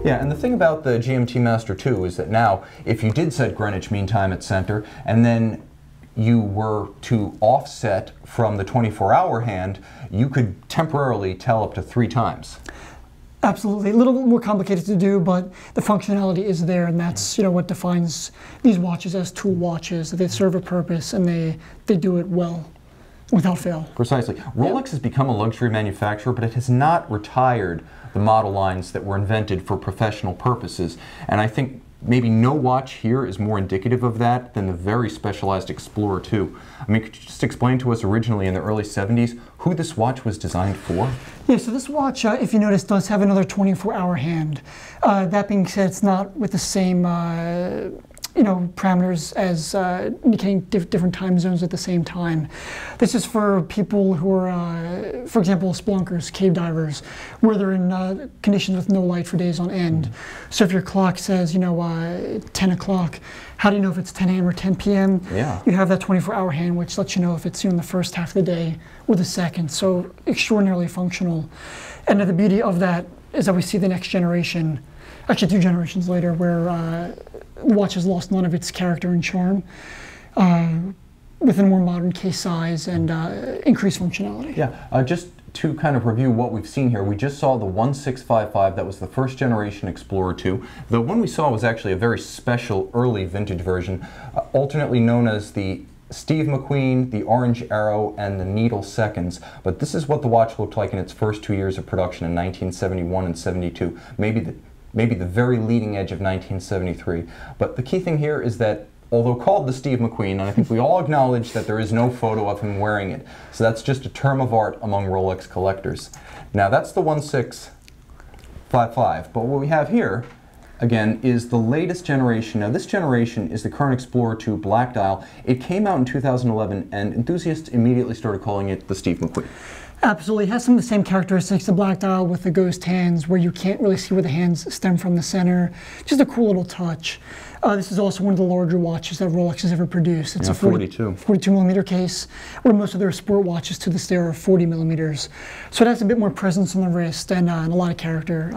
Yeah, and the thing about the GMT-Master II is that now, if you did set Greenwich Mean Time at center, and then you were to offset from the 24-hour hand, you could temporarily tell up to 3 times. Absolutely, a little bit more complicated to do, but the functionality is there, and that's what defines these watches as tool watches. They serve a purpose, and they do it well, without fail. Precisely. Rolex has become a luxury manufacturer, but it has not retired the model lines that were invented for professional purposes, and I think maybe no watch here is more indicative of that than the very specialized Explorer II. I mean, could you just explain to us originally in the early 70s who this watch was designed for? Yeah, so this watch, if you notice, does have another 24-hour hand. That being said, it's not with the same parameters as indicating different time zones at the same time. This is for people who are, for example, spelunkers, cave divers, where they're in conditions with no light for days on end. So if your clock says, 10 o'clock, how do you know if it's 10 a.m. or 10 p.m.? Yeah. You have that 24-hour hand, which lets you know if it's in the first half of the day or the second. So extraordinarily functional. And the beauty of that is that we see the next generation, actually 2 generations later, where the watch has lost none of its character and charm with a more modern case size and increased functionality. Yeah, just to kind of review what we've seen here, we just saw the 1655, that was the first generation Explorer II. The one we saw was actually a very special early vintage version, alternately known as the Steve McQueen, the Orange Arrow, and the Needle Seconds. But this is what the watch looked like in its first 2 years of production in 1971 and 72, maybe the very leading edge of 1973. But the key thing here is that although called the Steve McQueen, and I think we all acknowledge that there is no photo of him wearing it. So that's just a term of art among Rolex collectors. Now that's the 1655, but what we have here, again, is the latest generation. Now this generation is the current Explorer II Black Dial. It came out in 2011, and enthusiasts immediately started calling it the Steve McQueen. Absolutely. It has some of the same characteristics, the Black Dial with the ghost hands, where you can't really see where the hands stem from the center. Just a cool little touch. This is also one of the larger watches that Rolex has ever produced. It's a 42 millimeter case, where most of their sport watches to this day are 40 millimeters. So it has a bit more presence on the wrist and a lot of character,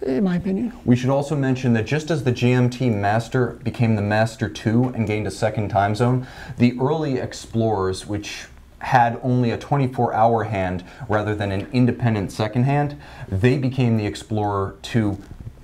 in my opinion. We should also mention that just as the GMT Master became the Master II and gained a second time zone, the early Explorers, which had only a 24-hour hand rather than an independent second hand, they became the Explorer II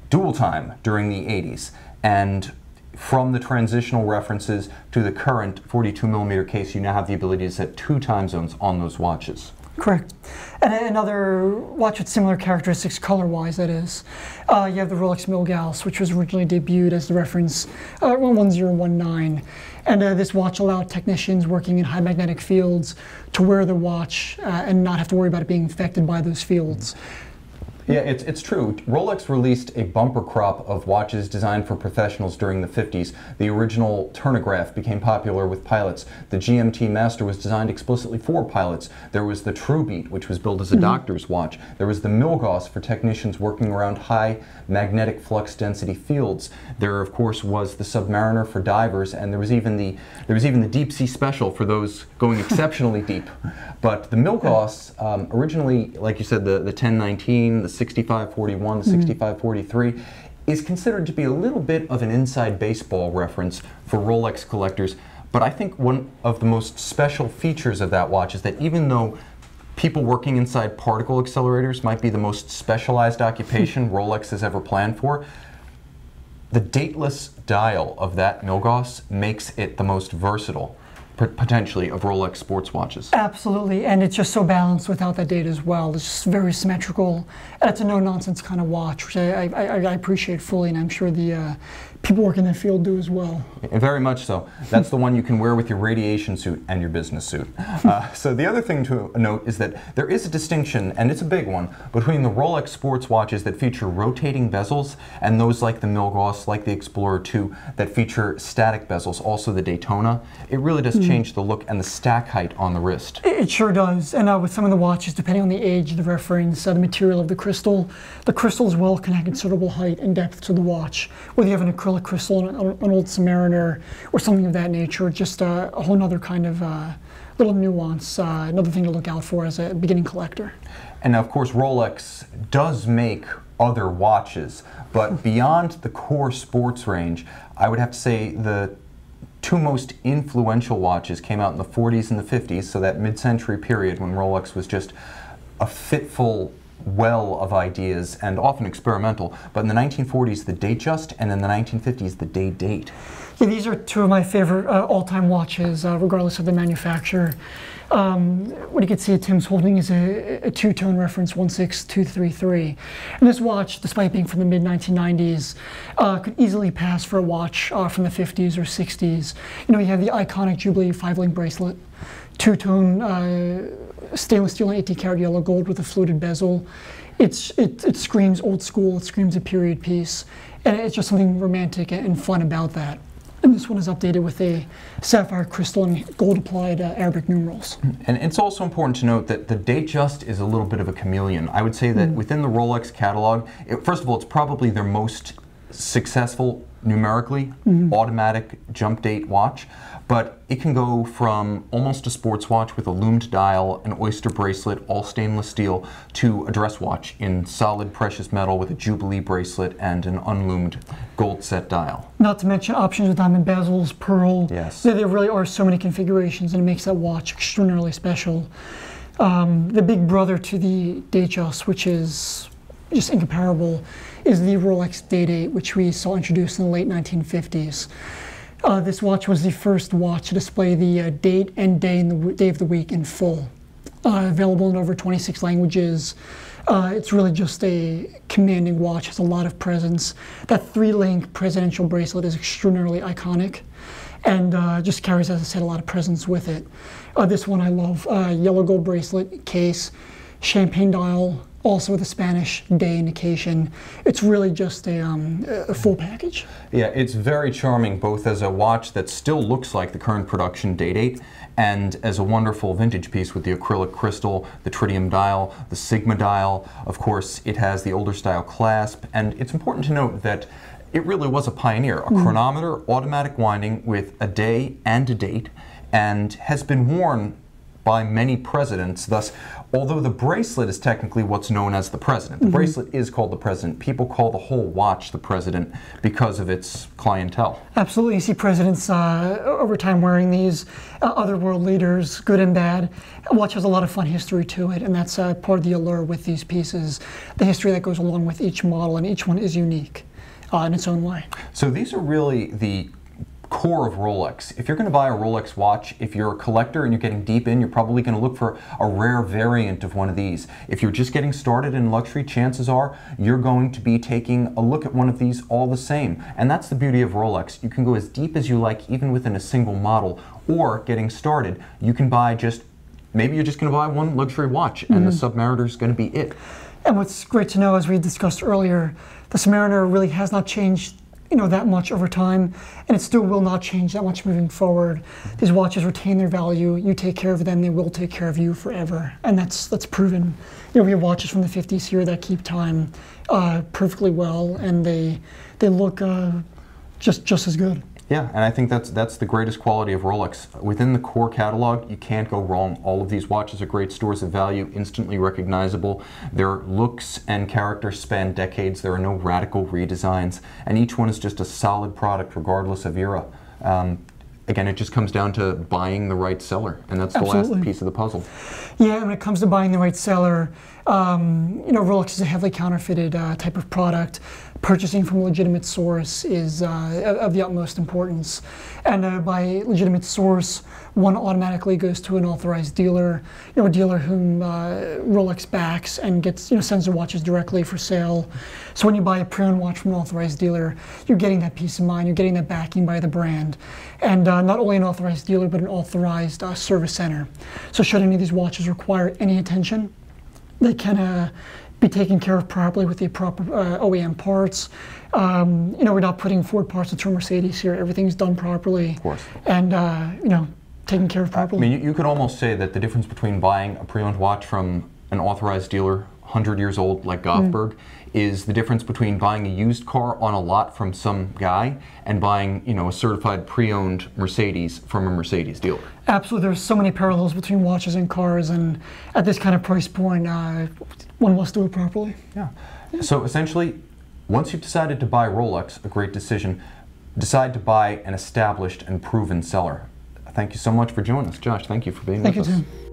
dual time during the 80s. And from the transitional references to the current 42 millimeter case, you now have the ability to set 2 time zones on those watches. Correct. And another watch with similar characteristics, color-wise, that is. You have the Rolex Nogales, which was originally debuted as the reference 1019. And this watch allowed technicians working in high magnetic fields to wear the watch and not have to worry about it being affected by those fields. Yeah, it's true. Rolex released a bumper crop of watches designed for professionals during the 50s. The original Turnograph became popular with pilots. The GMT Master was designed explicitly for pilots. There was the Truebeat, which was billed as a doctor's watch. There was the Milgauss for technicians working around high magnetic flux density fields. There, of course, was the Submariner for divers, and there was even the Deep Sea Special for those going exceptionally deep. But the Milgauss, originally, like you said, the 1019, the 6541, the 6543, is considered to be a little bit of an inside baseball reference for Rolex collectors. But I think one of the most special features of that watch is that even though people working inside particle accelerators might be the most specialized occupation Rolex has ever planned for, the dateless dial of that Milgauss makes it the most versatile, potentially, of Rolex sports watches. Absolutely, and it's just so balanced without that date as well. It's just very symmetrical, and it's a no-nonsense kind of watch, which I appreciate fully, and I'm sure the people working in the field do as well. Very much so. That's the one you can wear with your radiation suit and your business suit. So the other thing to note is that there is a distinction, and it's a big one, between the Rolex sports watches that feature rotating bezels and those like the Milgauss, like the Explorer II, that feature static bezels, also the Daytona. It really does change the look and the stack height on the wrist. It sure does, and with some of the watches, depending on the age, the reference, the material of the crystal as well can add considerable height and depth to the watch. Whether you have an acrylic crystal, an old Submariner, or something of that nature, just a whole other kind of little nuance, another thing to look out for as a beginning collector. And of course, Rolex does make other watches. But beyond the core sports range, I would have to say the two most influential watches came out in the 40s and the 50s, so that mid-century period when Rolex was just a fitful well of ideas and often experimental. But in the 1940s, the Datejust, and in the 1950s, the DayDate. Yeah, these are two of my favorite all-time watches, regardless of the manufacturer. What you can see Tim's holding is a two-tone reference 16233. And this watch, despite being from the mid-1990s, could easily pass for a watch from the 50s or 60s. You know, you have the iconic Jubilee 5-link bracelet, two-tone stainless steel and 18-karat yellow gold with a fluted bezel. It screams old school, it screams a period piece, and it's just something romantic and fun about that. And this one is updated with a sapphire crystal and gold-applied Arabic numerals. And it's also important to note that the Datejust is a little bit of a chameleon. I would say that within the Rolex catalog, first of all, it's probably their most successful numerically automatic jump date watch, but it can go from almost a sports watch with a loomed dial, an oyster bracelet, all stainless steel, to a dress watch in solid precious metal with a Jubilee bracelet and an unloomed gold set dial. Not to mention options with diamond bezels, pearl. Yes. There really are so many configurations, and it makes that watch extraordinarily special. The big brother to the Datejust, which is just incomparable, is the Rolex DayDate, which we saw introduced in the late 1950s. This watch was the first watch to display the date and day of the week in full. Available in over 26 languages. It's really just a commanding watch, has a lot of presence. That 3-link presidential bracelet is extraordinarily iconic and just carries, as I said, a lot of presence with it. This one I love, yellow gold bracelet, case, champagne dial, also with a Spanish day indication. It's really just a full package. Yeah, it's very charming, both as a watch that still looks like the current production DayDate and as a wonderful vintage piece with the acrylic crystal, the tritium dial, the sigma dial. Of course, it has the older style clasp, and it's important to note that it really was a pioneer, a chronometer, automatic winding with a day and a date, and has been worn by many presidents. Thus, although the bracelet is technically what's known as the president, the bracelet is called the president. People call the whole watch the president because of its clientele. Absolutely. You see presidents over time wearing these, other world leaders, good and bad. The watch has a lot of fun history to it, and that's part of the allure with these pieces, the history that goes along with each model, and each one is unique in its own way. So these are really the core of Rolex. If you're going to buy a Rolex watch, if you're a collector and you're getting deep in, you're probably going to look for a rare variant of one of these. If you're just getting started in luxury, chances are you're going to be taking a look at one of these all the same. And that's the beauty of Rolex. You can go as deep as you like, even within a single model, or getting started, you can buy just, maybe you're just going to buy one luxury watch and the Submariner is going to be it. And what's great to know, as we discussed earlier, the Submariner really has not changed that much over time, and it still will not change that much moving forward. These watches retain their value. You take care of them, they will take care of you forever, and that's proven. We have watches from the 50s here that keep time perfectly well, and they look just as good. Yeah, and I think that's the greatest quality of Rolex. Within the core catalog, you can't go wrong. All of these watches are great stores of value, instantly recognizable. Their looks and character span decades. There are no radical redesigns, and each one is just a solid product regardless of era. Again, it just comes down to buying the right seller, and that's the last piece of the puzzle. Yeah, when it comes to buying the right seller, Rolex is a heavily counterfeited type of product. Purchasing from a legitimate source is of the utmost importance. And by legitimate source, one automatically goes to an authorized dealer, a dealer whom Rolex backs and gets, sends the watches directly for sale. So when you buy a pre-owned watch from an authorized dealer, you're getting that peace of mind, you're getting that backing by the brand. And not only an authorized dealer, but an authorized service center. So should any of these watches require any attention, they can be taken care of properly with the proper OEM parts. We're not putting Ford parts into a Mercedes here. Everything's done properly. Of course. And, taken care of properly. I mean, you could almost say that the difference between buying a pre-owned watch from an authorized dealer, 100 years old, like Govberg, is the difference between buying a used car on a lot from some guy and buying, you know, a certified pre-owned Mercedes from a Mercedes dealer. Absolutely, there's so many parallels between watches and cars, and at this kind of price point, one must do it properly. Yeah. So essentially, once you've decided to buy Rolex, a great decision, decide to buy an established and proven seller. Thank you so much for joining us, Josh. Thank you for being with us. Thank you, Tim.